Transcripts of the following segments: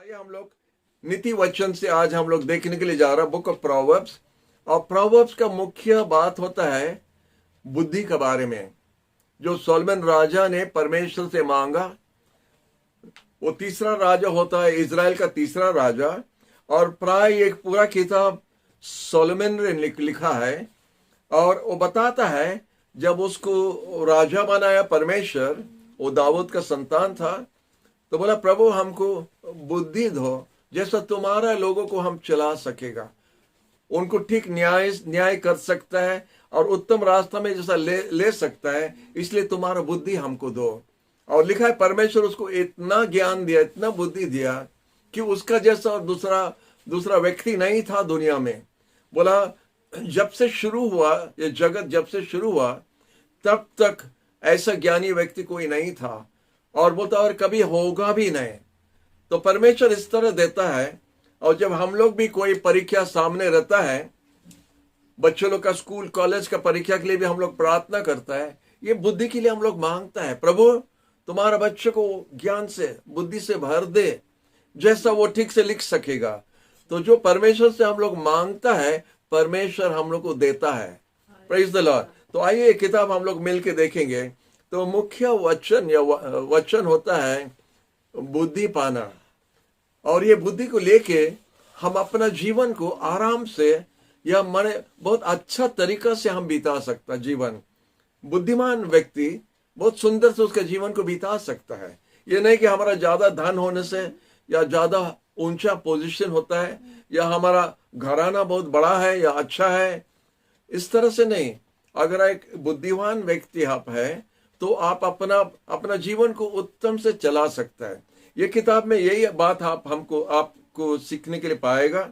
आइए हम लोग नीति वचन से आज हम लोग देखने के लिए जा रहे हैं बुक ऑफ प्रोवर्ब्स। और प्रोवर्ब्स का मुख्य बात होता है बुद्धि के बारे में, जो सोलोमन राजा ने परमेश्वर से मांगा। वो तीसरा राजा होता है, इजराइल का तीसरा राजा। और प्राय एक पूरा किताब सोलोमन ने लिखा है। और वो बताता है जब उसको राजा बनाया परमेश्वर, वो दाऊद का संतान था, तो बोला प्रभु हमको बुद्धि दो जैसा तुम्हारा लोगों को हम चला सकेगा, उनको ठीक न्याय कर सकता है और उत्तम रास्ता में जैसा ले सकता है, इसलिए तुम्हारा बुद्धि हमको दो। और लिखा है परमेश्वर उसको इतना ज्ञान दिया, इतना बुद्धि दिया कि उसका जैसा दूसरा व्यक्ति नहीं था दुनिया में। बोला जब से शुरू हुआ ये जगत, जब से शुरू हुआ तब तक ऐसा ज्ञानी व्यक्ति कोई नहीं था, और बोलता और कभी होगा भी नहीं। तो परमेश्वर इस तरह देता है। और जब हम लोग भी कोई परीक्षा सामने रहता है, बच्चों लोग का स्कूल कॉलेज का परीक्षा के लिए भी हम लोग प्रार्थना करता है, ये बुद्धि के लिए हम लोग मांगता है प्रभु तुम्हारा बच्चे को ज्ञान से बुद्धि से भर दे जैसा वो ठीक से लिख सकेगा। तो जो परमेश्वर से हम लोग मांगता है परमेश्वर हम लोग को देता है। Praise the Lord. तो आइए ये किताब हम लोग मिलके देखेंगे। तो मुख्य वचन होता है बुद्धि पाना, और ये बुद्धि को लेके हम अपना जीवन को आराम से या माने बहुत अच्छा तरीका से हम बिता सकता जीवन। बुद्धिमान व्यक्ति बहुत सुंदर से उसका जीवन को बिता सकता है। ये नहीं कि हमारा ज्यादा धन होने से या ज्यादा ऊंचा पोजीशन होता है या हमारा घराना बहुत बड़ा है या अच्छा है, इस तरह से नहीं। अगर एक बुद्धिमान व्यक्ति आप है तो आप अपना जीवन को उत्तम से चला सकता है। ये किताब में यही बात आपको सीखने के लिए पाएगा।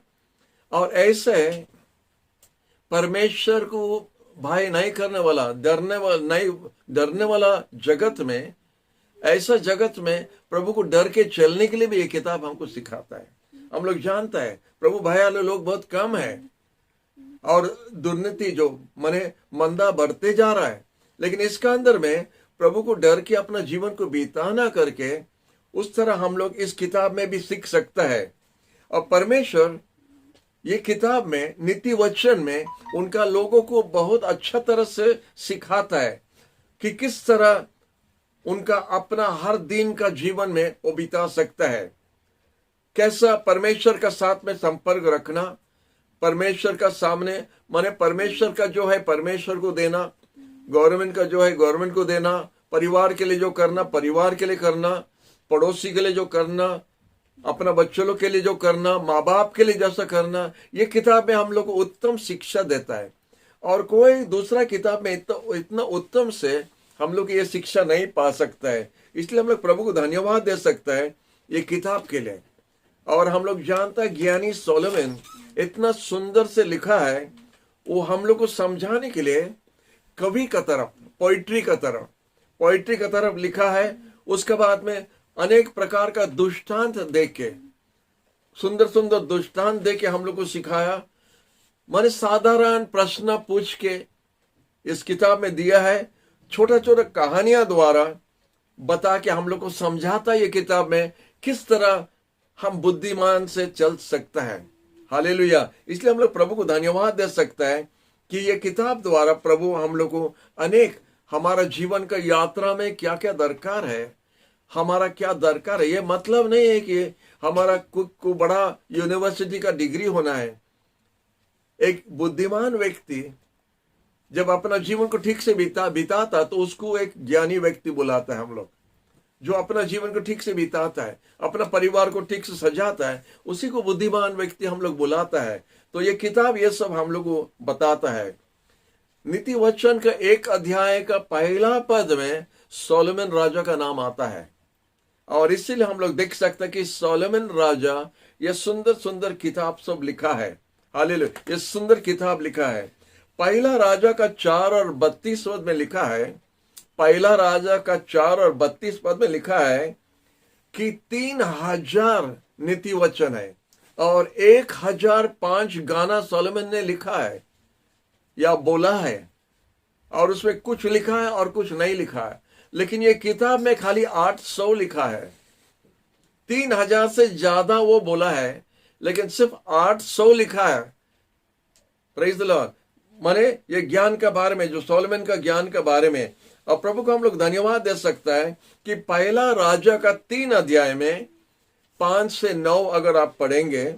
और ऐसे परमेश्वर को भय नहीं करने वाला, डरने वाला जगत में, ऐसा जगत में प्रभु को डर के चलने के लिए भी ये किताब हमको सिखाता है। हम लोग जानता है प्रभु भय वाले लोग बहुत कम है और दुर्नीति जो मंदा बढ़ते जा रहा है, लेकिन इसका अंदर में प्रभु को डर के अपना जीवन को बिताना करके उस तरह हम लोग इस किताब में भी सीख सकता है। और परमेश्वर ये किताब में नीति वचन में उनका लोगों को बहुत अच्छा तरह से सिखाता है कि किस तरह उनका अपना हर दिन का जीवन में वो बिता सकता है, कैसा परमेश्वर का साथ में संपर्क रखना, परमेश्वर का सामने परमेश्वर का जो है परमेश्वर को देना, गवर्नमेंट का जो है गवर्नमेंट को देना, परिवार के लिए जो करना परिवार के लिए करना, पड़ोसी के लिए जो करना, अपना बच्चों लोग के लिए जो करना, माँ बाप के लिए जैसा करना। ये किताब में हम लोग को उत्तम शिक्षा देता है और कोई दूसरा किताब में इतना उत्तम से हम लोग ये शिक्षा नहीं पा सकता है। इसलिए हम लोग प्रभु को धन्यवाद दे सकता है ये किताब के लिए। और हम लोग जानता है ज्ञानी सोलोमन इतना सुंदर से लिखा है, वो हम लोग को समझाने के लिए कवि का तरफ, पोइट्री का तरफ लिखा है। उसके बाद में अनेक प्रकार का दुष्टांत देख के, सुंदर दुष्टांत दे के हम लोग को सिखाया। साधारण प्रश्न पूछ के इस किताब में दिया है, छोटा कहानियां द्वारा बता के हम लोग को समझाता है ये किताब में किस तरह हम बुद्धिमान से चल सकता है। हालेलुया। इसलिए हम लोग प्रभु को धन्यवाद दे सकता है कि ये किताब द्वारा प्रभु हम लोग को अनेक हमारा जीवन का यात्रा में क्या क्या दरकार है, हमारा क्या दरकार है। ये मतलब नहीं है कि हमारा को बड़ा यूनिवर्सिटी का डिग्री होना है। एक बुद्धिमान व्यक्ति जब अपना जीवन को ठीक से बिताता तो उसको एक ज्ञानी व्यक्ति बुलाता है। हम लोग जो अपना जीवन को ठीक से बिताता है, अपना परिवार को ठीक से सजाता है, उसी को बुद्धिमान व्यक्ति हम लोग बुलाता है। तो ये किताब ये सब हम लोग को बताता है। नीति वचन का एक अध्याय का पहला पद में सोलोमन राजा का नाम आता है, और इसीलिए हम लोग देख सकते हैं कि सोलोमन राजा ये सुंदर किताब सब लिखा है। हालेलुया। ये सुंदर किताब लिखा है। पहला राजा का 4 और 32 पद में लिखा है, पहला राजा का 4 और 32 पद में लिखा है कि 3000 नीति वचन है और 1005 गाना सोलोमन ने लिखा है या बोला है, और उसमें कुछ लिखा है और कुछ नहीं लिखा है। लेकिन ये किताब में खाली 800 लिखा है। 3,000 से ज्यादा वो बोला है, लेकिन सिर्फ 800 लिखा है। Praise the Lord. माने ये ज्ञान के बारे में, जो सोलोमन का ज्ञान के बारे में, और प्रभु को हम लोग धन्यवाद दे सकता है कि पहला राजा का 3 अध्याय में 5 से 9 अगर आप पढ़ेंगे,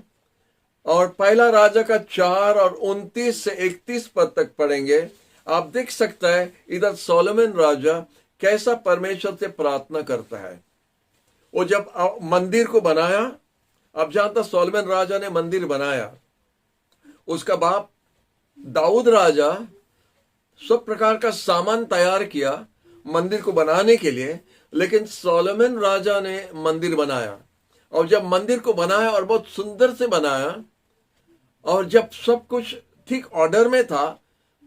और पहला राजा का 4 और 29 से 31 पद तक पढ़ेंगे, आप देख सकता है इधर सोलोमन राजा कैसा परमेश्वर से प्रार्थना करता है। वो जब मंदिर को बनाया, अब जानता सोलोमन राजा ने मंदिर बनाया, उसका बाप दाऊद राजा सब प्रकार का सामान तैयार किया मंदिर को बनाने के लिए, लेकिन सोलोमन राजा ने मंदिर बनाया। और जब मंदिर को बनाया और बहुत सुंदर से बनाया, और जब सब कुछ ठीक ऑर्डर में था,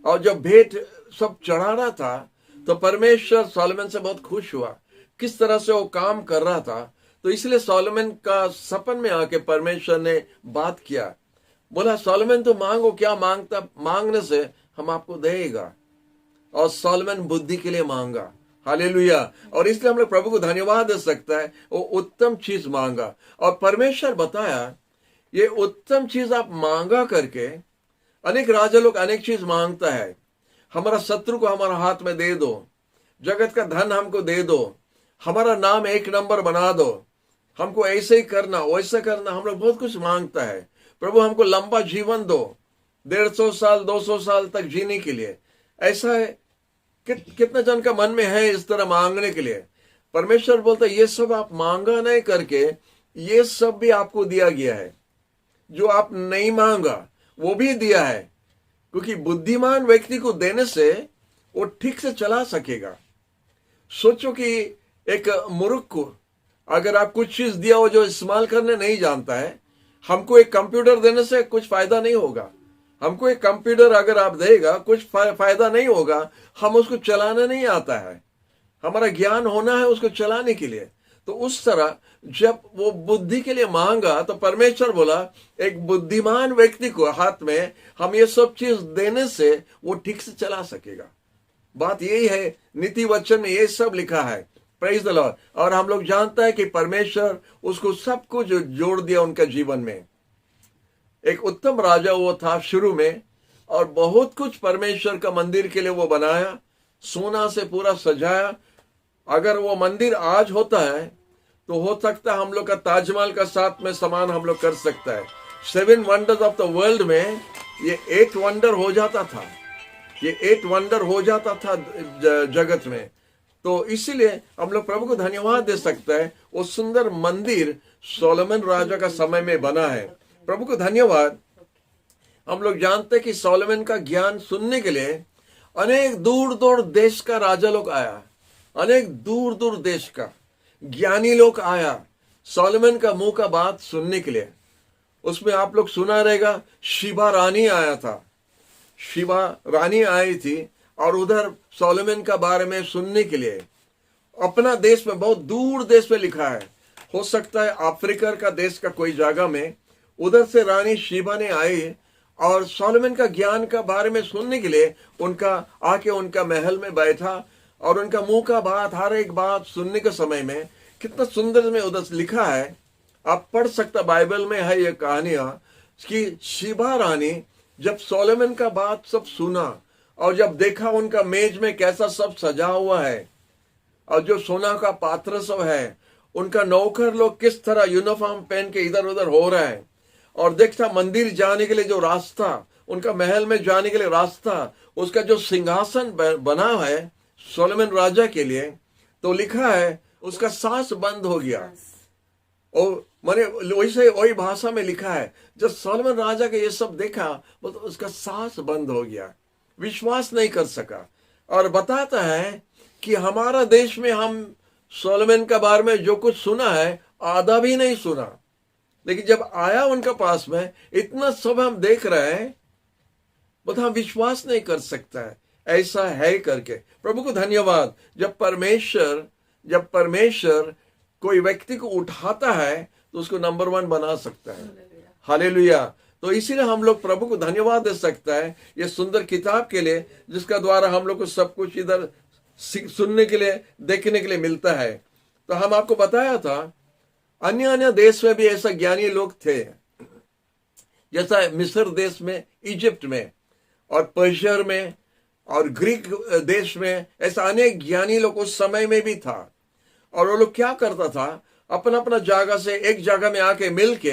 और जब भेंट सब चढ़ाना था, तो परमेश्वर सोलोमन से बहुत खुश हुआ किस तरह से वो काम कर रहा था। तो इसलिए सोलोमन का सपन में आके परमेश्वर ने बात किया, बोला सोलोमन तो मांगो, क्या मांगता, मांगने से हम आपको देगा। और सोलोमन बुद्धि के लिए मांगा। हालेलुया। और इसलिए हम लोग प्रभु को धन्यवाद दे सकता है, वो उत्तम चीज मांगा, और परमेश्वर बताया ये उत्तम चीज आप मांगा करके। अनेक राजा लोग अनेक चीज मांगता है, हमारा शत्रु को हमारा हाथ में दे दो, जगत का धन हमको दे दो, हमारा नाम 1 नंबर बना दो, हमको ऐसे ही करना वैसे करना, हम लोग बहुत कुछ मांगता है। प्रभु हमको लंबा जीवन दो, 150 साल 200 साल तक जीने के लिए। ऐसा है कितने जन का मन में है इस तरह मांगने के लिए। परमेश्वर बोलता है ये सब आप मांगा नहीं करके, ये सब भी आपको दिया गया है, जो आप नहीं मांगा वो भी दिया है। क्योंकि बुद्धिमान व्यक्ति को देने से वो ठीक से चला सकेगा। सोचो कि एक मूर्ख को अगर आप कुछ चीज दिया हो जो इस्तेमाल करने नहीं जानता है, हमको एक कंप्यूटर देने से कुछ फायदा नहीं होगा। हमको एक कंप्यूटर अगर आप देगा कुछ फायदा नहीं होगा, हम उसको चलाना नहीं आता है, हमारा ज्ञान होना है उसको चलाने के लिए। तो उस तरह जब वो बुद्धि के लिए मांगा, तो परमेश्वर बोला एक बुद्धिमान व्यक्ति को हाथ में हम ये सब चीज देने से वो ठीक से चला सकेगा। बात यही है, नीति वचन में ये सब लिखा है। Praise the Lord. और हम लोग जानता है कि परमेश्वर उसको सब कुछ जोड़ दिया उनका जीवन में। एक उत्तम राजा वो था शुरू में, और बहुत कुछ परमेश्वर का मंदिर के लिए वो बनाया, सोना से पूरा सजाया। अगर वो मंदिर आज होता है तो हो सकता है हम लोग का ताजमहल का साथ में समान हम लोग कर सकता है। 7 वंडर्स ऑफ द वर्ल्ड में ये 8 वंडर हो जाता था, ये 8 वंडर हो जाता था जगत में। तो इसीलिए हम लोग प्रभु को धन्यवाद दे सकते हैं, वो सुंदर मंदिर सोलोमन राजा का समय में बना है। प्रभु को धन्यवाद। हम लोग जानते हैं कि सोलोमन का ज्ञान सुनने के लिए अनेक दूर दूर देश का राजा लोग आया, अनेक दूर दूर देश का ज्ञानी लोग आया सोलोमन का मुंह का बात सुनने के लिए। उसमें आप लोग सुना रहेगा, शिबा रानी आया था, शिबा रानी आई थी, और उधर सोलोमन का बारे में सुनने के लिए। अपना देश में बहुत दूर देश में लिखा है, हो सकता है अफ्रीका का देश का कोई जगह में, उधर से रानी शिबा ने आई और सोलोमन का ज्ञान का बारे में सुनने के लिए उनका आके उनका महल में बैठा, और उनका मुंह का बात हर एक बात सुनने के समय में कितना सुंदर में उधर लिखा है। आप पढ़ सकता, बाइबल में है ये कहानियां कि शिबा रानी जब सोलोमन का बात सब सुना, और जब देखा उनका मेज में कैसा सब सजा हुआ है, और जो सोना का पात्र सब है, उनका नौकर लोग किस तरह यूनिफॉर्म पहन के इधर उधर हो रहा है, और देखता मंदिर जाने के लिए जो रास्ता, उनका महल में जाने के लिए रास्ता, उसका जो सिंहासन बना है सोलोमन राजा के लिए, तो लिखा है उसका सांस बंद हो गया। और मैंने वैसे वही भाषा में लिखा है, जब सोलोमन राजा का ये सब देखा तो उसका सांस बंद हो गया, विश्वास नहीं कर सका। और बताता है कि हमारा देश में हम सोलोमन के बारे में जो कुछ सुना है आधा भी नहीं सुना, लेकिन जब आया उनके पास में इतना सब हम देख रहे हैं, बता हम विश्वास नहीं कर सकता है ऐसा है करके। प्रभु को धन्यवाद। जब परमेश्वर कोई व्यक्ति को उठाता है तो उसको नंबर 1 बना सकता है। हालेलुया। तो इसीलिए हम लोग प्रभु को धन्यवाद दे सकता है ये सुंदर किताब के लिए, जिसका द्वारा हम लोग को सब कुछ इधर सुनने के लिए देखने के लिए मिलता है। तो हम आपको बताया था अन्य अन्य देश में भी ऐसा ज्ञानी लोग थे, जैसा मिस्र देश में, इजिप्ट में और पर्शिया में और ग्रीक देश में, ऐसा अनेक ज्ञानी लोग उस समय में भी था। और वो लोग क्या करता था, अपना अपना जगह से एक जगह में आके मिलके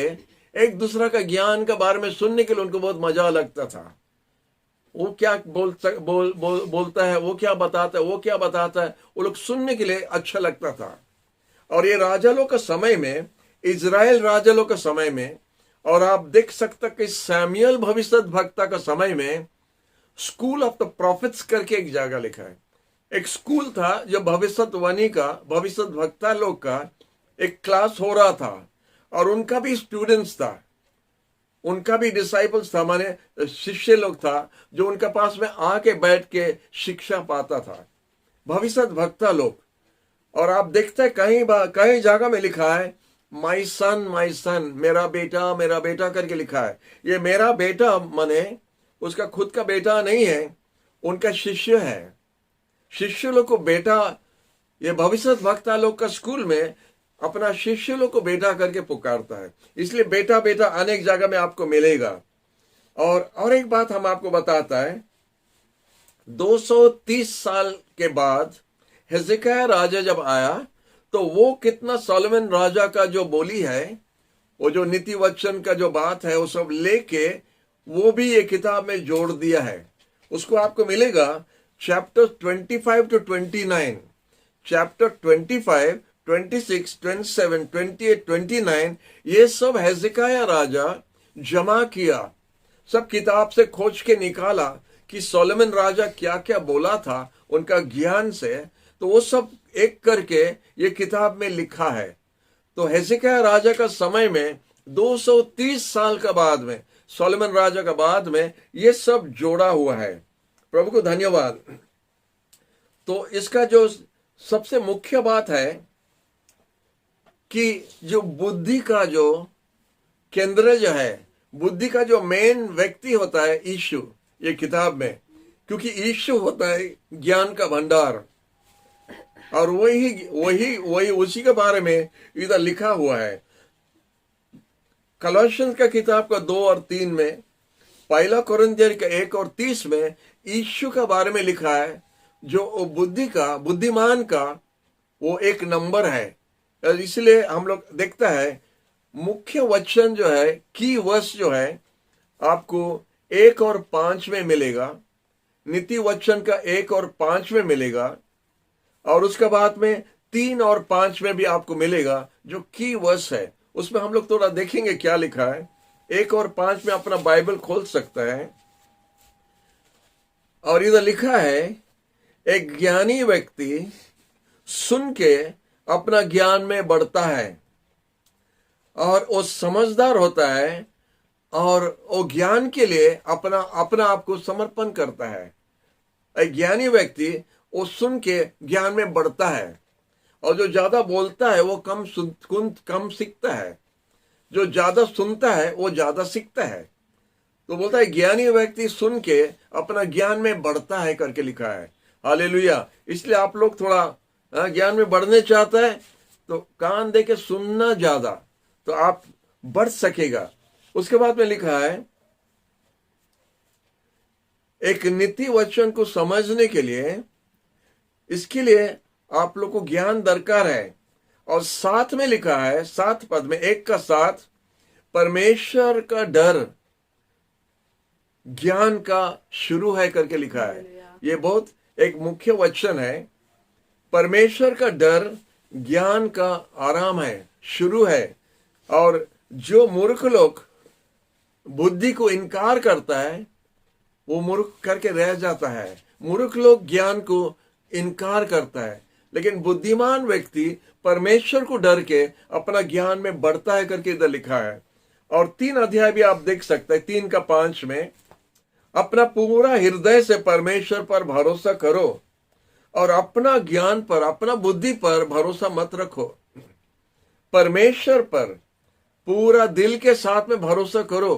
एक दूसरा का ज्ञान के बारे में सुनने के लिए उनको बहुत मजा लगता था। वो क्या बोलता है, वो क्या बताता है, वो क्या बताता है, वो लोग सुनने के लिए अच्छा लगता था। और ये राजा लोग का समय में, इजराइल राजा लोग का समय में, और आप देख सकते कि सैमुएल भविष्यद्वक्ता का समय में स्कूल ऑफ द प्रॉफिट्स करके एक जगह लिखा है। एक स्कूल था जो भविष्यवाणी का, भविष्यद्वक्ता लोग का एक क्लास हो रहा था, और उनका भी स्टूडेंट्स था, उनका भी डिसाइपल्स था, माने शिष्य लोग था, जो उनके पास में आके बैठ के शिक्षा पाता था, भविष्यद्वक्ता लोग। और आप देखते हैं कहीं जगह में लिखा है माई सन, मेरा बेटा करके लिखा है। ये मेरा बेटा माने उसका खुद का बेटा नहीं है, उनका शिष्य है। शिष्य लोग को बेटा, ये भविष्यद्वक्ता लोग का स्कूल में अपना शिष्य लोग को बेटा करके पुकारता है, इसलिए बेटा बेटा अनेक जगह में आपको मिलेगा। और एक बात हम आपको बताता है, 230 साल के बाद हिजकिय्याह राजा जब आया, तो वो कितना सोलोमन राजा का जो बोली है, वो जो नीति वचन का जो बात है, वो सब लेके वो भी ये किताब में जोड़ दिया है। उसको आपको मिलेगा चैप्टर 25 to 29, चैप्टर 25, 26, 27, 28, 29, ये सब हिजकिय्याह राजा जमा किया, सब किताब से खोज के निकाला कि सोलोमन राजा क्या क्या बोला था उनका ज्ञान से, तो वो सब एक करके ये किताब में लिखा है। तो हिजकिय्याह राजा का समय में 230 साल का बाद में, सोलोमन राजा का बाद में, ये सब जोड़ा हुआ है। प्रभु को धन्यवाद। तो इसका जो सबसे मुख्य बात है कि जो बुद्धि का जो केंद्र जो है, बुद्धि का जो मेन व्यक्ति होता है यीशु, ये किताब में, क्योंकि यीशु होता है ज्ञान का भंडार, और वही उसी के बारे में इधर लिखा हुआ है। कलोसियंस का किताब का 2 और 3 में, पहला कोरिन्थियर का 1 और 30 में यीशु के बारे में लिखा है, जो बुद्धिमान का वो एक नंबर है। इसलिए हम लोग देखता है मुख्य वचन जो है, की वर्स जो है, आपको 1 और 5 में मिलेगा, नीति वचन का 1 और 5 में मिलेगा, और उसके बाद में 3 और 5 में भी आपको मिलेगा जो की वर्स है। उसमें हम लोग थोड़ा देखेंगे क्या लिखा है। 1 और 5 में अपना बाइबल खोल सकता है, और इधर लिखा है, एक ज्ञानी व्यक्ति सुन के अपना ज्ञान में बढ़ता है, और वो समझदार होता है, और वो ज्ञान के लिए अपना आप को समर्पण करता है। एक ज्ञानी व्यक्ति वो सुन के ज्ञान में बढ़ता है, और जो ज्यादा बोलता है वो कम सीखता है, जो ज्यादा सुनता है वो ज्यादा सीखता है। तो बोलता है ज्ञानी व्यक्ति सुन के अपना ज्ञान में बढ़ता है करके लिखा है। हालेलुया। इसलिए आप लोग थोड़ा ज्ञान में बढ़ने चाहता है तो कान दे के सुनना ज्यादा, तो आप बढ़ सकेगा। उसके बाद में लिखा है, एक नीति वचन को समझने के लिए, इसके लिए आप लोग को ज्ञान दरकार है। और 7 में लिखा है, 7 पद में, 1 का 7, परमेश्वर का डर ज्ञान का शुरू है करके लिखा है। ये बहुत एक मुख्य वचन है। परमेश्वर का डर ज्ञान का आराम है, शुरू है। और जो मूर्ख लोग बुद्धि को इनकार करता है, वो मूर्ख करके रह जाता है। मूर्ख लोग ज्ञान को इनकार करता है, लेकिन बुद्धिमान व्यक्ति परमेश्वर को डर के अपना ज्ञान में बढ़ता है करके इधर लिखा है। और 3 अध्याय भी आप देख सकते हैं, 3 का 5 में, अपना पूरा हृदय से परमेश्वर पर भरोसा करो, और अपना ज्ञान पर, अपना बुद्धि पर भरोसा मत रखो। परमेश्वर पर पूरा दिल के साथ में भरोसा करो,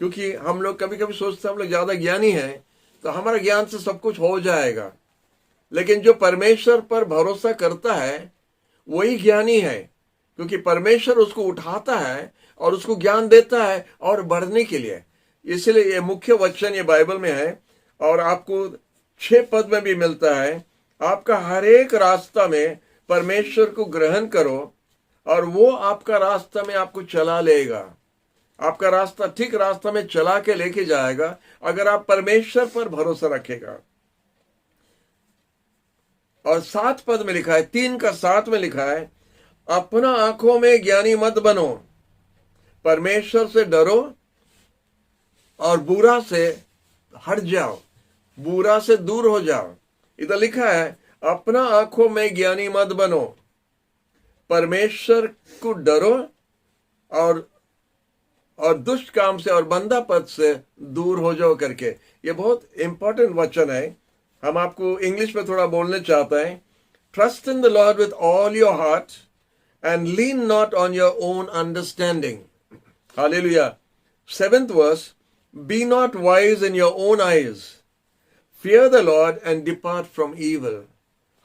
क्योंकि हम लोग कभी कभी सोचते हैं हम लोग ज्यादा ज्ञानी हैं तो हमारा ज्ञान से सब कुछ हो जाएगा, लेकिन जो परमेश्वर पर भरोसा करता है वही ज्ञानी है। क्योंकि परमेश्वर उसको उठाता है और उसको ज्ञान देता है और बढ़ने के लिए। इसलिए ये मुख्य वचन ये बाइबल में है और आपको 6 पद में भी मिलता है। आपका हर एक रास्ता में परमेश्वर को ग्रहण करो और वो आपका रास्ता में आपको चला लेगा। आपका रास्ता ठीक रास्ता में चला के लेके जाएगा अगर आप परमेश्वर पर भरोसा रखेगा। और 7 पद में लिखा है, 3 का 7 में लिखा है, अपना आंखों में ज्ञानी मत बनो, परमेश्वर से डरो और बुरा से हट जाओ, बुरा से दूर हो जाओ। इधर लिखा है अपना आंखों में ज्ञानी मत बनो, परमेश्वर को डरो और दुष्ट काम से और बंदा पद से दूर हो जाओ करके। ये बहुत इंपॉर्टेंट वचन है। हम आपको इंग्लिश में थोड़ा बोलने चाहते हैं। Trust in the Lord with all your heart and lean not on your own understanding. Hallelujah. 7th verse, be not wise in your own eyes, fear the Lord and depart from evil.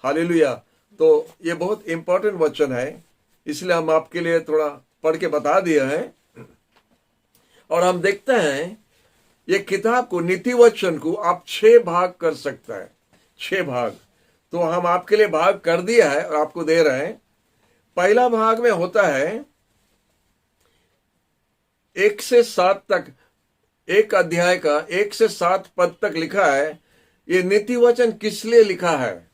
Hallelujah. तो ये बहुत important वचन है, इसलिए हम आपके लिए थोड़ा पढ़ के बता दिया है। और हम देखते हैं ये किताब को, नीति वचन को आप 6 भाग कर सकता है, 6 भाग। तो हम आपके लिए भाग कर दिया है और आपको दे रहे हैं। पहला भाग में होता है 1 से 7 तक, एक अध्याय का 1 से 7 पद तक लिखा है। ये नीति वचन किस लिए लिखा है,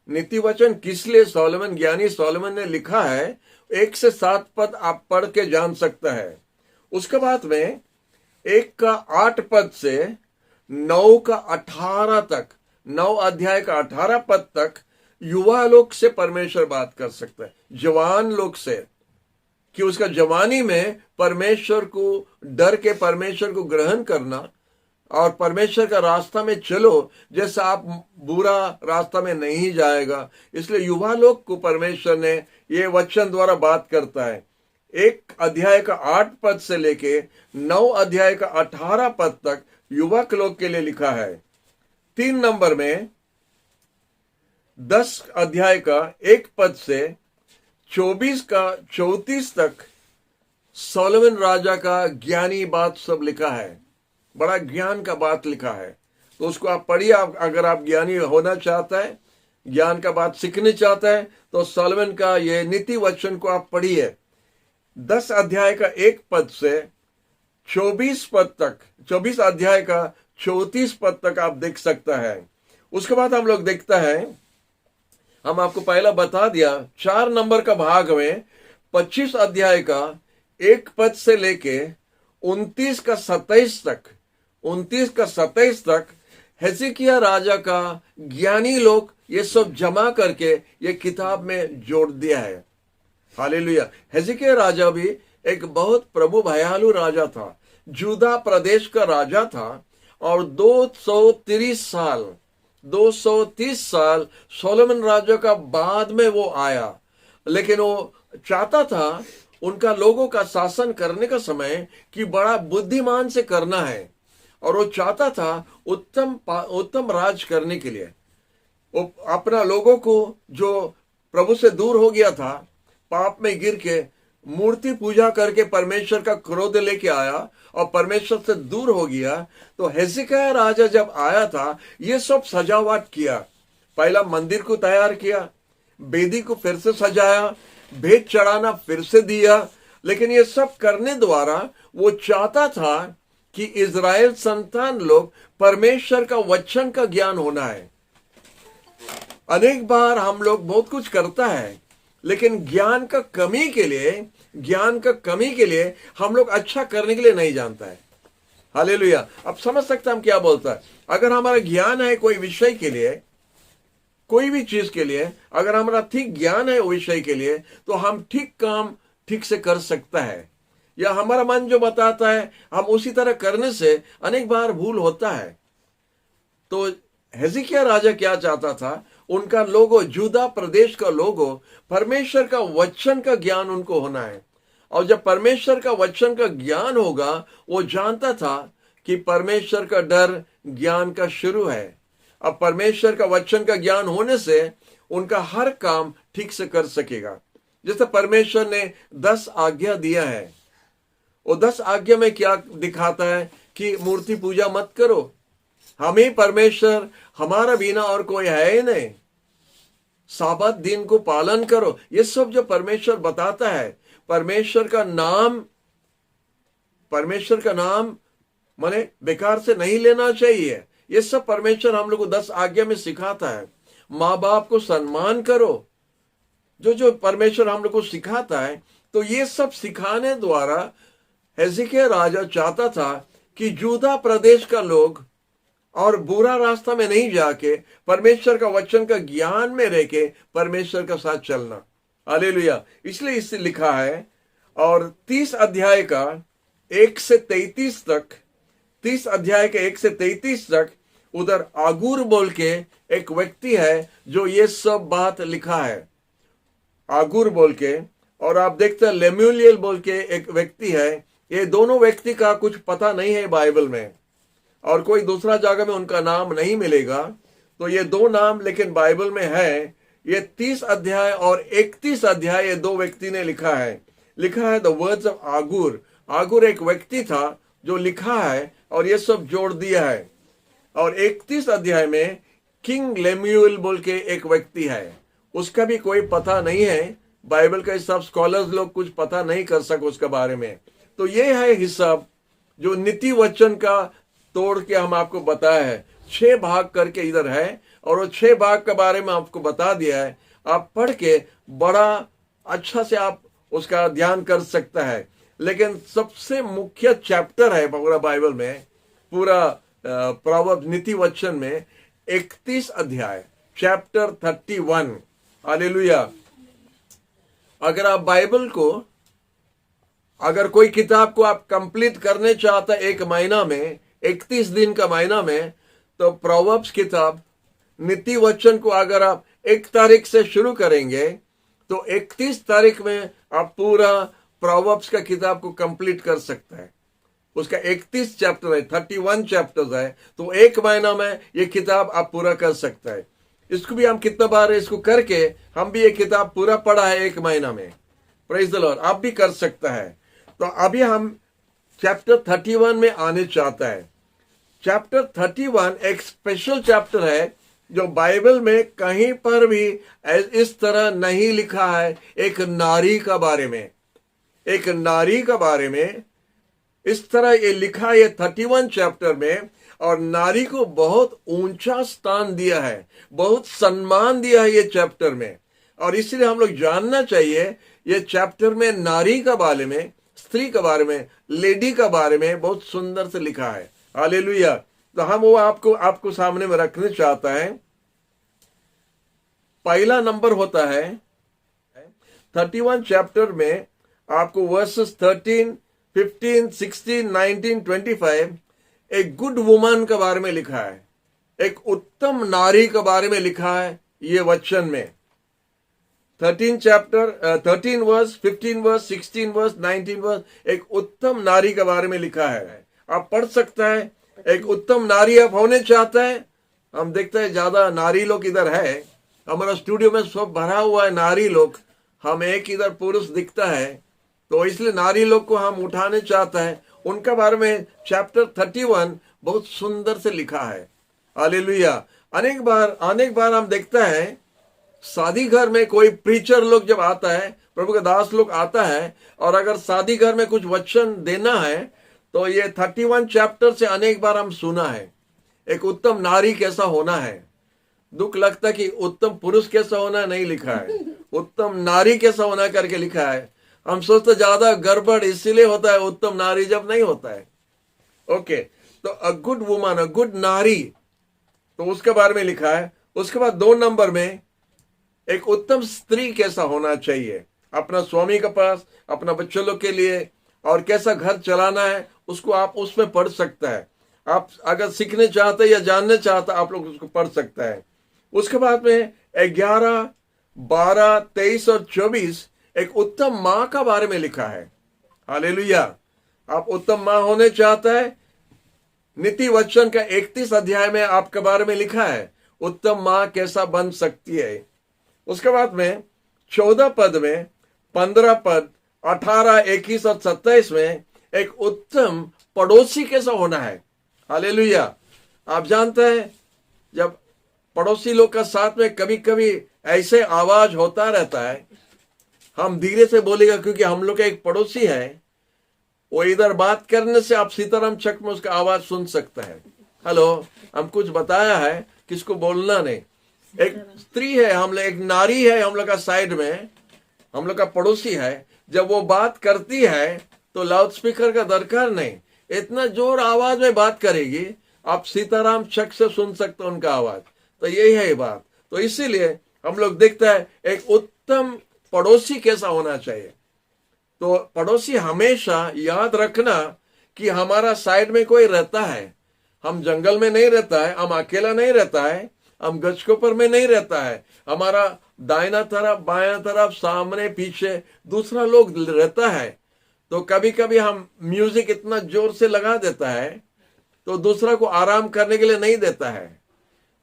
नीति वचन किस लिए सोलोमन, ज्ञानी सोलोमन ने लिखा है, 1 से 7 पद आप पढ़ के जान सकता है। उसके बाद में 1 का 8 पद से 9 का 18 तक, 9 अध्याय का 18 पद तक युवा लोग से परमेश्वर बात कर सकता है, जवान लोग से, कि उसका जवानी में परमेश्वर को डर के परमेश्वर को ग्रहण करना और परमेश्वर का रास्ता में चलो, जैसा आप बुरा रास्ता में नहीं जाएगा। इसलिए युवा लोग को परमेश्वर ने ये वचन द्वारा बात करता है। 1 अध्याय का 8 पद से लेके 9 अध्याय का 18 पद तक युवक लोग के लिए लिखा है। 3 नंबर में 10 अध्याय का 1 पद से 24 का 34 तक सोलोमन राजा का ज्ञानी बात सब लिखा है, बड़ा ज्ञान का बात लिखा है। तो उसको आप पढ़िए। अगर आप ज्ञानी होना चाहता है, ज्ञान का बात सीखने चाहता है, तो सोलोमन का ये नीति वचन को आप पढ़िए। 10 अध्याय का 1 पद से 24 पद तक, 24 अध्याय का 34 पद तक आप देख सकता है। उसके बाद हम लोग देखता है, हम आपको पहला बता दिया 4 नंबर का भाग में 25 अध्याय का 1 पद से लेके 29 का 27 तक, 29 का 27 तक हेzeकिय्याह राजा का ज्ञानी लोग ये सब जमा करके ये किताब में जोड़ दिया है। हालेलुया। हेzeकिय्याह राजा भी एक बहुत प्रभु भयालु राजा था, जूदा प्रदेश का राजा था और 230 साल सोलोमन राजा का बाद में वो आया। लेकिन वो चाहता था उनका लोगों का शासन करने का समय कि बड़ा बुद्धिमान से करना है, और वो चाहता था उत्तम राज करने के लिए। वो अपना लोगों को जो प्रभु से दूर हो गया था, पाप में गिर के मूर्ति पूजा करके परमेश्वर का क्रोध लेके आया और परमेश्वर से दूर हो गया। तो हेzeकिय्याह राजा जब आया था, ये सब सजावट किया। पहला मंदिर को तैयार किया, वेदी को फिर से सजाया, भेंट चढ़ाना फिर से दिया। लेकिन ये सब करने द्वारा वो चाहता था कि इजराइल संतान लोग परमेश्वर का वचन का ज्ञान होना है। अनेक बार हम लोग बहुत कुछ करता है, लेकिन ज्ञान का कमी के लिए हम लोग अच्छा करने के लिए नहीं जानता है। हालेलुया। अब समझ सकते हम क्या बोलता है। अगर हमारा ज्ञान है कोई विषय के लिए, कोई भी चीज के लिए, अगर हमारा ठीक ज्ञान है विषय के लिए, तो हम ठीक काम ठीक से कर सकता है। या हमारा मन जो बताता है हम उसी तरह करने से अनेक बार भूल होता है। तो हेzeकिय्याह राजा क्या चाहता था, उनका लोगों, जूदा प्रदेश का लोगों, परमेश्वर का वचन का ज्ञान उनको होना है। और जब परमेश्वर का वचन का ज्ञान होगा, वो जानता था कि परमेश्वर का डर ज्ञान का शुरू है। अब परमेश्वर का वचन का ज्ञान होने से उनका हर काम ठीक से कर सकेगा। जैसे परमेश्वर ने 10 आज्ञा दिया है, वो 10 आज्ञा में क्या दिखाता है कि मूर्ति पूजा मत करो, हमें परमेश्वर, हमारा बिना और कोई है ही नहीं, साबत दिन को पालन करो, ये सब जो परमेश्वर बताता है। परमेश्वर का नाम माने बेकार से नहीं लेना चाहिए। ये सब परमेश्वर हम लोग को 10 आज्ञा में सिखाता है। माँ बाप को सम्मान करो, जो परमेश्वर हम लोग को सिखाता है। तो ये सब सिखाने द्वारा हिजकिय्याह राजा चाहता था कि यहूदा प्रदेश का लोग और बुरा रास्ता में नहीं जाके परमेश्वर का वचन का ज्ञान में रह के परमेश्वर का साथ चलना। हालेलुया। इसलिए इससे लिखा है, और 30 अध्याय का 1 से 33 तक, 30 अध्याय के 1 से 33 तक उधर आगूर बोल के एक व्यक्ति है जो ये सब बात लिखा है, आगूर बोल के। और आप देखते हैं लेमुएल बोल के एक व्यक्ति है। ये दोनों व्यक्ति का कुछ पता नहीं है बाइबल में, और कोई दूसरा जगह में उनका नाम नहीं मिलेगा। तो ये 2 नाम लेकिन बाइबल में है। ये 30 अध्याय और 31 अध्याय ये 2 व्यक्ति ने लिखा है the words of Agur. Agur एक व्यक्ति था जो लिखा है और ये सब जोड़ दिया है। और 31 अध्याय में किंग लेमुएल बोल के एक व्यक्ति है, उसका भी कोई पता नहीं है। बाइबल का सब स्कॉलर्स लोग कुछ पता नहीं कर सके उसके बारे में। तो ये है हिसाब जो नीति वचन का तोड़ के हम आपको बताया है। 6 भाग करके इधर है, और वो 6 भाग के बारे में आपको बता दिया है। आप पढ़ के बड़ा अच्छा से आप उसका ध्यान कर सकता है। लेकिन सबसे मुख्य चैप्टर है पूरा बाइबल में, पूरा प्रोवर्ब्स नीति वचन में 31 अध्याय, चैप्टर 31। हालेलुया। अगर आप बाइबल को, अगर कोई किताब को आप कंप्लीट करने चाहते हैं 1 महीना में, 31 दिन का महीना में, तो प्रोवर्ब्स किताब नीति वचन को अगर आप 1 तारीख से शुरू करेंगे तो 31 तारीख में आप पूरा प्रोवर्ब्स का किताब को कंप्लीट कर सकते हैं। उसका 31 चैप्टर है, 31 चैप्टर्स है। तो 1 महीना में ये किताब आप पूरा कर सकते हैं। इसको भी हम कितना बार इसको करके हम भी ये किताब पूरा पढ़ा है 1 महीना में। Praise the Lord. आप भी कर सकता है। तो अभी हम चैप्टर 31 में आने चाहता है। चैप्टर 31 एक स्पेशल चैप्टर है जो बाइबल में कहीं पर भी इस तरह नहीं लिखा है। एक नारी का बारे में, एक नारी का बारे में इस तरह ये लिखा है 31 चैप्टर में। और नारी को बहुत ऊंचा स्थान दिया है, बहुत सम्मान दिया है ये चैप्टर में। और इसलिए हम लोग जानना चाहिए ये चैप्टर में नारी का बारे में, स्त्री के बारे में, लेडी का बारे में बहुत सुंदर से लिखा है। हालेलुया। तो हम वो आपको सामने में रखने चाहता है। पहला नंबर होता है 31 चैप्टर में आपको वर्सेस 13, 15, 16, 19, 25 एक गुड वुमन के बारे में लिखा है, एक उत्तम नारी के बारे में लिखा है ये वचन में। 13 chapter 13 verse, 15 verse, 16 verse, 19 verse एक उत्तम नारी के बारे में लिखा है। आप पढ़ सकता है। एक उत्तम नारी आप होने चाहता है। हम देखते हैं ज्यादा नारी लोग इधर है, हमारा स्टूडियो में सब भरा हुआ है नारी लोग, हम एक इधर पुरुष दिखता है। तो इसलिए नारी लोग को हम उठाने चाहता है। उनका बारे में चैप्टर 31 बहुत सुंदर से लिखा है। हालेलुया। अनेक बार हम देखता है शादी घर में कोई प्रीचर लोग जब आता है, प्रभु का दास लोग आता है, और अगर शादी घर में कुछ वचन देना है तो ये 31 चैप्टर से अनेक बार हम सुना है। एक उत्तम नारी कैसा होना है। दुख लगता कि उत्तम पुरुष कैसा होना नहीं लिखा है, उत्तम नारी कैसा होना करके लिखा है। हम सोचते ज्यादा गड़बड़ इसीलिए होता है उत्तम नारी जब नहीं होता है। ओके, तो a good woman, a good नारी, तो उसके बारे में लिखा है। उसके बाद 2 नंबर में एक उत्तम स्त्री कैसा होना चाहिए, अपना स्वामी के पास, अपना बच्चों लोग के लिए, और कैसा घर चलाना है उसको आप उसमें पढ़ सकता है। आप अगर सीखने चाहते या जानने चाहते आप लोग उसको पढ़ सकता है। उसके बाद में 11, 12, 23 और 24 एक उत्तम माँ का बारे में लिखा है। हालेलुया। आप उत्तम माँ होने चाहता है, नीति वचन का 31 अध्याय में आपके बारे में लिखा है उत्तम माँ कैसा बन सकती है। उसके बाद में 14 पद में 15 पद 18, 21 और 27 में एक उत्तम पड़ोसी कैसा होना है। हालेलुया। आप जानते हैं जब पड़ोसी लोग का साथ में कभी कभी ऐसे आवाज होता रहता है, हम धीरे से बोलेगा क्योंकि हम लोग का एक पड़ोसी है, वो इधर बात करने से आप सीताराम चक में उसका आवाज सुन सकता है। हेलो, हम कुछ बताया है, किसको बोलना नहीं। एक स्त्री है, हम लोग एक नारी है, हम लोग का साइड में, हम लोग का पड़ोसी है। जब वो बात करती है तो लाउड स्पीकर का दरकार नहीं, इतना जोर आवाज में बात करेगी, आप सीताराम चक से सुन सकते हो उनका आवाज। तो यही है बात। तो इसीलिए हम लोग देखते हैं एक उत्तम पड़ोसी कैसा होना चाहिए। तो पड़ोसी हमेशा याद रखना कि हमारा साइड में कोई रहता है। हम जंगल में नहीं रहता है, हम अकेला नहीं रहता है, हम गजकोपर में नहीं रहता है, हमारा दाहिना तरफ बायां तरफ सामने पीछे दूसरा लोग रहता है। तो कभी कभी हम म्यूजिक इतना जोर से लगा देता है तो दूसरा को आराम करने के लिए नहीं देता है।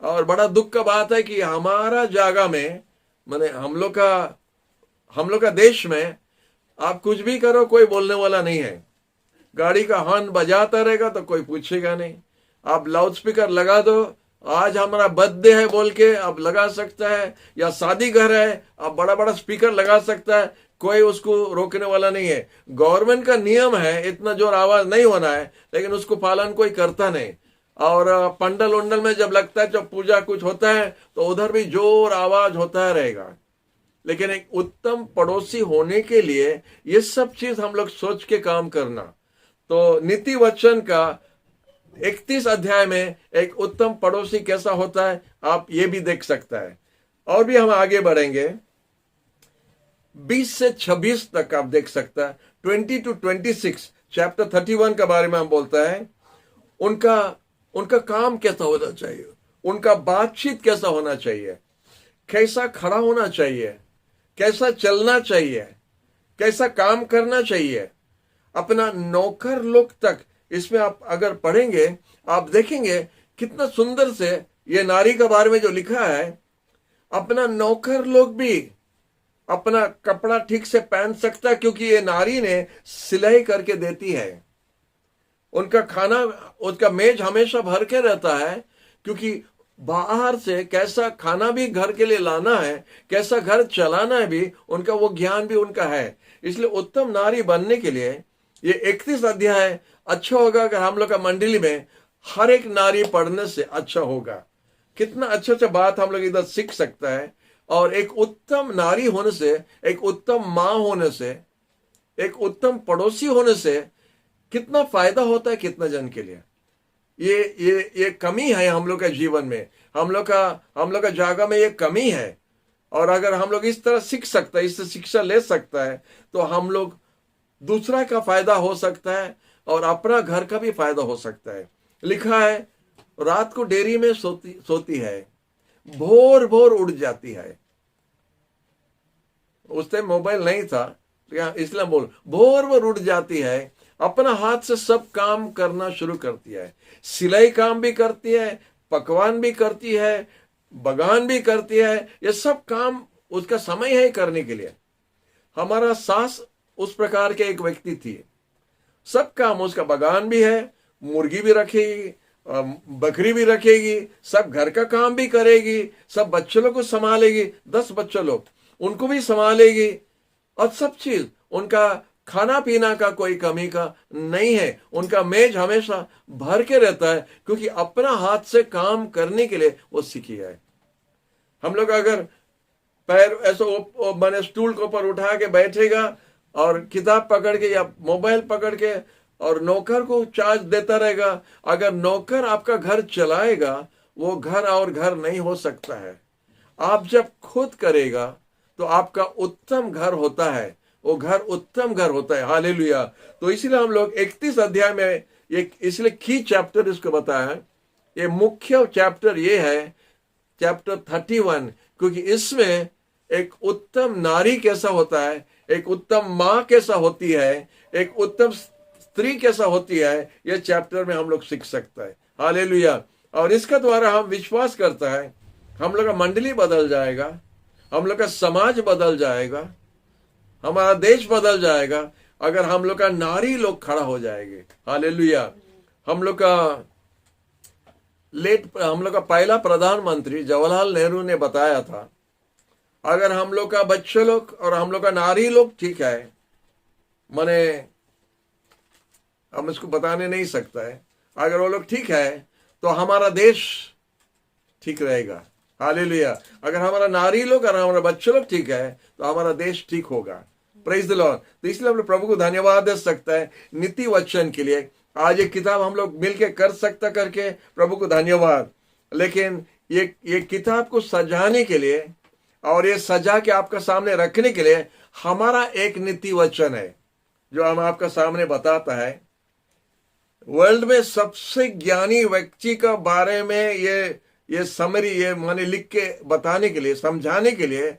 और बड़ा दुख का बात है कि हमारा जगह में, माने हम लोग का देश में आप कुछ भी करो कोई बोलने वाला नहीं है। गाड़ी का हॉर्न बजाता रहेगा तो कोई पूछेगा नहीं। आप लाउड स्पीकर लगा दो, आज हमारा बर्थडे है बोल के आप लगा सकता है, या शादी घर है आप बड़ा बड़ा स्पीकर लगा सकता है, कोई उसको रोकने वाला नहीं है। गवर्नमेंट का नियम है इतना जोर आवाज नहीं होना है, लेकिन उसको पालन कोई करता नहीं। और पंडल उंडल में जब लगता है, जब पूजा कुछ होता है तो उधर भी जोर आवाज होता रहेगा। लेकिन एक उत्तम पड़ोसी होने के लिए ये सब चीज हम लोग सोच के काम करना। तो नीति वचन का 31 अध्याय में एक उत्तम पड़ोसी कैसा होता है आप ये भी देख सकता है। और भी हम आगे बढ़ेंगे, 20 से 26 तक आप देख सकता है। 20 to 26 चैप्टर 31 के बारे में हम बोलता है। उनका काम कैसा होना चाहिए, उनका बातचीत कैसा होना चाहिए, कैसा खड़ा होना चाहिए, कैसा चलना चाहिए, कैसा काम करना चाहिए, अपना नौकर लोग तक। इसमें आप अगर पढ़ेंगे आप देखेंगे कितना सुंदर से ये नारी के बारे में जो लिखा है। अपना नौकर लोग भी अपना कपड़ा ठीक से पहन सकता है क्योंकि ये नारी ने सिलाई करके देती है। उनका खाना, उसका मेज हमेशा भर के रहता है क्योंकि बाहर से कैसा खाना भी घर के लिए लाना है, कैसा घर चलाना है भी उनका, वो ज्ञान भी उनका है। इसलिए उत्तम नारी बनने के लिए ये 31 अध्याय अच्छा होगा अगर हम लोग का मंडली में हर एक नारी पढ़ने से अच्छा होगा। कितना अच्छा अच्छा बात हम लोग इधर सीख सकता है। और एक उत्तम नारी होने से, एक उत्तम माँ होने से, एक उत्तम पड़ोसी होने से कितना फायदा होता है कितना जन के लिए। ये कमी है हम लोग के जीवन में, हम लोग का जगह में ये कमी है। और अगर हम लोग इस तरह सीख सकता है, इससे शिक्षा ले सकता है, तो हम लोग दूसरा का फायदा हो सकता है और अपना घर का भी फायदा हो सकता है। लिखा है रात को डेरी में सोती है, भोर भोर उड़ जाती है। उस टाइम मोबाइल नहीं था इसलिए बोल, भोर भोर उड़ जाती है, अपना हाथ से सब काम करना शुरू करती है। सिलाई काम भी करती है, पकवान भी करती है, बगान भी करती है। ये सब काम उसका समय है करने के लिए। हमारा सास उस प्रकार के एक व्यक्ति थी, सब काम उसका, बगान भी है, मुर्गी भी रखेगी, बकरी भी रखेगी, सब घर का काम भी करेगी, सब बच्चों को संभालेगी, 10 बच्चों लोग उनको भी संभालेगी। और सब चीज उनका खाना पीना का कोई कमी का नहीं है। उनका मेज हमेशा भर के रहता है क्योंकि अपना हाथ से काम करने के लिए वो सीखी है। हम लोग अगर पैर ऐसे मैंने स्टूल के ऊपर उठा के बैठेगा और किताब पकड़ के या मोबाइल पकड़ के और नौकर को चार्ज देता रहेगा, अगर नौकर आपका घर चलाएगा वो घर और घर नहीं हो सकता है। आप जब खुद करेगा तो आपका उत्तम घर होता है, वो घर उत्तम घर होता है। हालेलुया। तो इसीलिए हम लोग 31 अध्याय में ये, इसलिए की चैप्टर इसको बताया है। ये मुख्य चैप्टर ये है चैप्टर 31, क्योंकि इसमें एक उत्तम नारी कैसा होता है, एक उत्तम माँ कैसा होती है, एक उत्तम स्त्री कैसा होती है, ये चैप्टर में हम लोग सीख सकता है। हालेलुया। और इसका द्वारा हम विश्वास करता है हम लोग का मंडली बदल जाएगा, हम लोग का समाज बदल जाएगा, हमारा देश बदल जाएगा अगर हम लोग का नारी लोग खड़ा हो जाएंगे। हालेलुया। हम लोग का पहला प्रधानमंत्री जवाहरलाल नेहरू ने बताया था, अगर हम लोग का बच्चे लोग और हम लोग का नारी लोग ठीक है, माने हम इसको बताने नहीं सकता है, अगर वो लोग ठीक है तो हमारा देश ठीक रहेगा। हालेलुया। अगर हमारा नारी लोग और हमारा बच्चे लोग ठीक है तो हमारा देश ठीक होगा। Praise the Lord. तो इसलिए हम लोग प्रभु को धन्यवाद दे सकता है नीति वचन के लिए। आज ये किताब हम लोग मिलके कर सकता करके प्रभु को धन्यवाद। लेकिन ये किताब को सजाने के लिए और ये सजा के आपका सामने रखने के लिए हमारा एक नीति वचन है जो हम आपका सामने बताता है। वर्ल्ड में सबसे ज्ञानी व्यक्ति का बारे में ये समरी, ये माने लिख के बताने के लिए, समझाने के लिए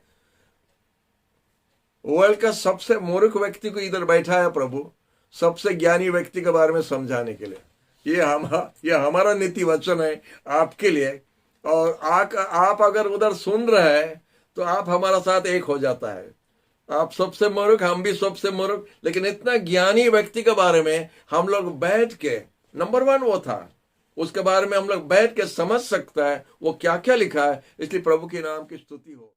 वर्ल्ड का सबसे मूर्ख व्यक्ति को इधर बैठा है प्रभु, सबसे ज्ञानी व्यक्ति के बारे में समझाने के लिए। ये हमारा नीति वचन है आपके लिए। और आप अगर उधर सुन रहे हैं तो आप हमारा साथ एक हो जाता है। आप सबसे मूर्ख, हम भी सबसे मूर्ख, लेकिन इतना ज्ञानी व्यक्ति के बारे में हम लोग बैठ के, नंबर 1 वो था, उसके बारे में हम लोग बैठ के समझ सकता है वो क्या क्या लिखा है। इसलिए प्रभु के नाम की स्तुति हो।